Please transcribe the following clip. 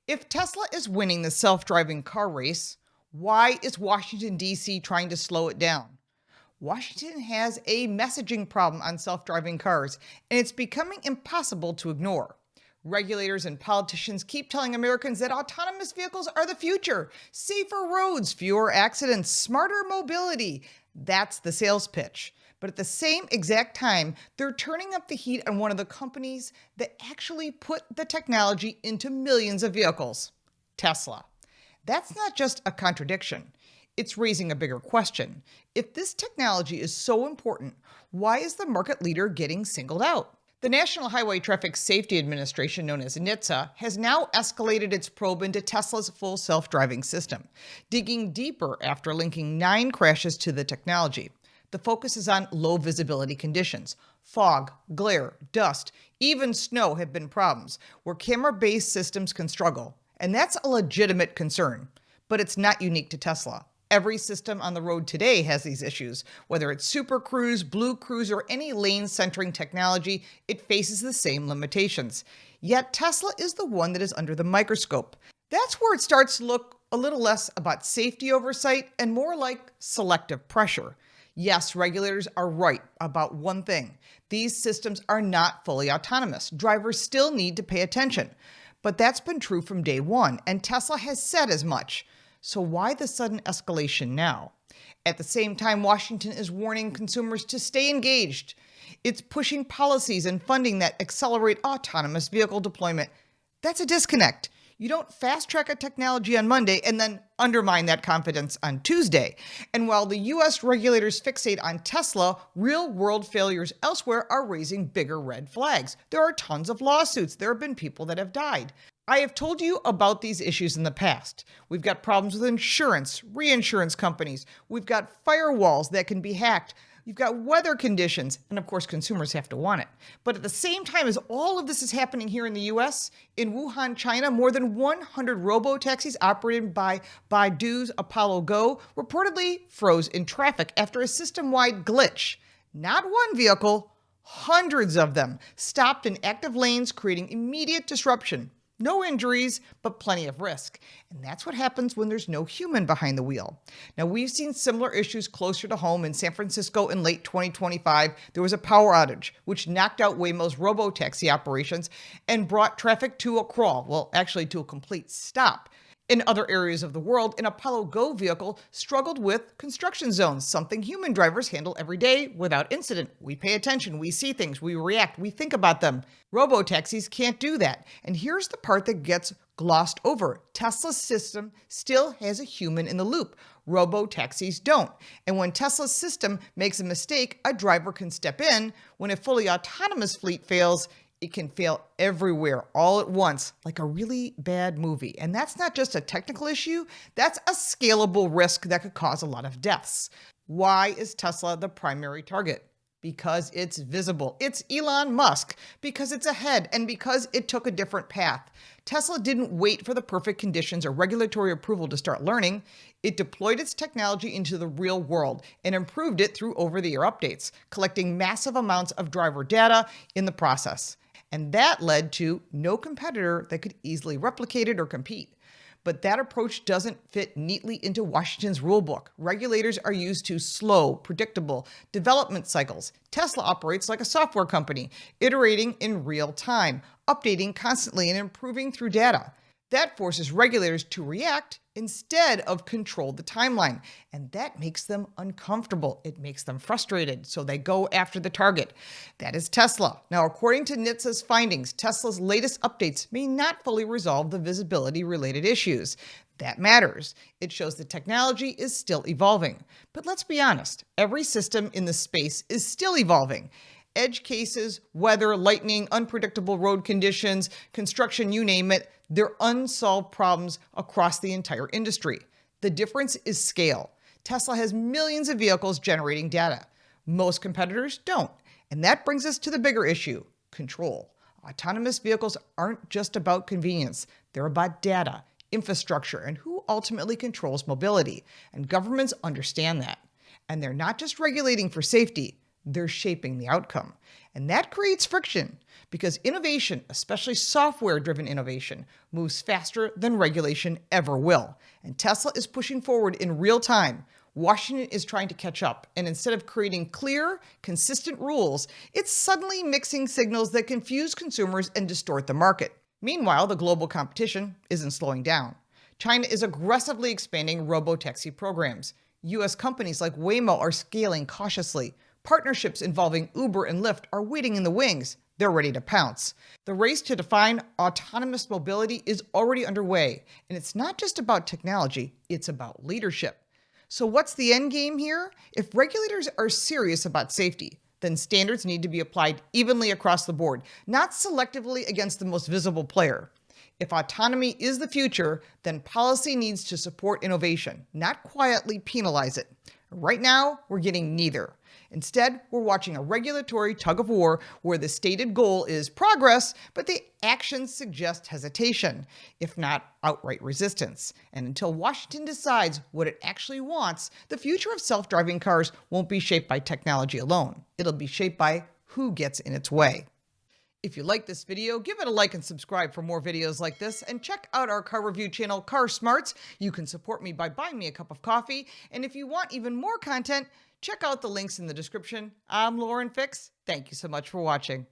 If Tesla is winning the self-driving car race, why is Washington, D.C. trying to slow it down? Washington has a messaging problem on self-driving cars, and it's becoming impossible to ignore. Regulators and politicians keep telling Americans that autonomous vehicles are the future. Safer roads, fewer accidents, smarter mobility. That's the sales pitch. But at the same exact time, they're turning up the heat on one of the companies that actually put the technology into millions of vehicles, Tesla. That's not just a contradiction. It's raising a bigger question. If this technology is so important, why is the market leader getting singled out? The National Highway Traffic Safety Administration, known as NHTSA, has now escalated its probe into Tesla's full self-driving system, digging deeper after linking 9 crashes to the technology. The focus is on low visibility conditions. Fog, glare, dust, even snow have been problems where camera-based systems can struggle. And that's a legitimate concern, but it's not unique to Tesla. Every system on the road today has these issues. Whether it's SuperCruise, BlueCruise, or any lane-centering technology, it faces the same limitations. Yet Tesla is the one that is under the microscope. That's where it starts to look a little less about safety oversight and more like selective pressure. Yes, regulators are right about one thing. These systems are not fully autonomous. Drivers still need to pay attention. But that's been true from day one, and Tesla has said as much. So why the sudden escalation now? At the same time, Washington is warning consumers to stay engaged. It's pushing policies and funding that accelerate autonomous vehicle deployment. That's a disconnect. You don't fast-track a technology on Monday and then undermine that confidence on Tuesday. And while the U.S. regulators fixate on Tesla, real-world failures elsewhere are raising bigger red flags. There are tons of lawsuits. There have been people that have died. I have told you about these issues in the past. We've got problems with insurance, reinsurance companies. We've got firewalls that can be hacked. You've got weather conditions, and of course, consumers have to want it. But at the same time as all of this is happening here in the US, in Wuhan, China, more than 100 robo-taxis operated by Baidu's Apollo Go reportedly froze in traffic after a system-wide glitch. Not one vehicle, hundreds of them stopped in active lanes, creating immediate disruption. No injuries, but plenty of risk. And that's what happens when there's no human behind the wheel. Now, we've seen similar issues closer to home. In San Francisco in late 2025, there was a power outage, which knocked out Waymo's robo-taxi operations and brought traffic to a crawl. Well, actually to a complete stop. In other areas of the world, an Apollo Go vehicle struggled with construction zones, something human drivers handle every day without incident. We pay attention, we see things, we react, we think about them. Robo-taxis can't do that. And here's the part that gets glossed over. Tesla's system still has a human in the loop. Robo-taxis don't. And when Tesla's system makes a mistake, a driver can step in. When a fully autonomous fleet fails, it can fail everywhere all at once, like a really bad movie. And that's not just a technical issue, that's a scalable risk that could cause a lot of deaths. Why is Tesla the primary target? Because it's visible. It's Elon Musk, because it's ahead, and because it took a different path. Tesla didn't wait for the perfect conditions or regulatory approval to start learning. It deployed its technology into the real world and improved it through over-the-air updates, collecting massive amounts of driver data in the process. And that led to no competitor that could easily replicate it or compete. But that approach doesn't fit neatly into Washington's rulebook. Regulators are used to slow, predictable development cycles. Tesla operates like a software company, iterating in real time, updating constantly and improving through data. That forces regulators to react instead of control the timeline. And that makes them uncomfortable. It makes them frustrated, so they go after the target. That is Tesla. Now, according to NHTSA's findings, Tesla's latest updates may not fully resolve the visibility-related issues. That matters. It shows the technology is still evolving. But let's be honest, every system in the space is still evolving. Edge cases, weather, lightning, unpredictable road conditions, construction, you name it, they're unsolved problems across the entire industry. The difference is scale. Tesla has millions of vehicles generating data. Most competitors don't. And that brings us to the bigger issue, control. Autonomous vehicles aren't just about convenience. They're about data, infrastructure, and who ultimately controls mobility. And governments understand that. And they're not just regulating for safety. they're shaping the outcome. And that creates friction because innovation, especially software-driven innovation, moves faster than regulation ever will. And Tesla is pushing forward in real time. Washington is trying to catch up, and instead of creating clear, consistent rules, it's suddenly mixing signals that confuse consumers and distort the market. Meanwhile, the global competition isn't slowing down. China is aggressively expanding robotaxi programs. US companies like Waymo are scaling cautiously. Partnerships involving Uber and Lyft are waiting in the wings. They're ready to pounce. The race to define autonomous mobility is already underway, and it's not just about technology, it's about leadership. So what's the end game here? If regulators are serious about safety, then standards need to be applied evenly across the board, not selectively against the most visible player. If autonomy is the future, then policy needs to support innovation, not quietly penalize it. Right now, we're getting neither. Instead, we're watching a regulatory tug of war where the stated goal is progress, but the actions suggest hesitation, if not outright resistance. And until Washington decides what it actually wants, the future of self-driving cars won't be shaped by technology alone. It'll be shaped by who gets in its way. If you like this video, give it a like and subscribe for more videos like this, and check out our car review channel, Car Smarts. You can support me by buying me a cup of coffee, and if you want even more content, check out the links in the description. I'm Lauren Fix. Thank you so much for watching.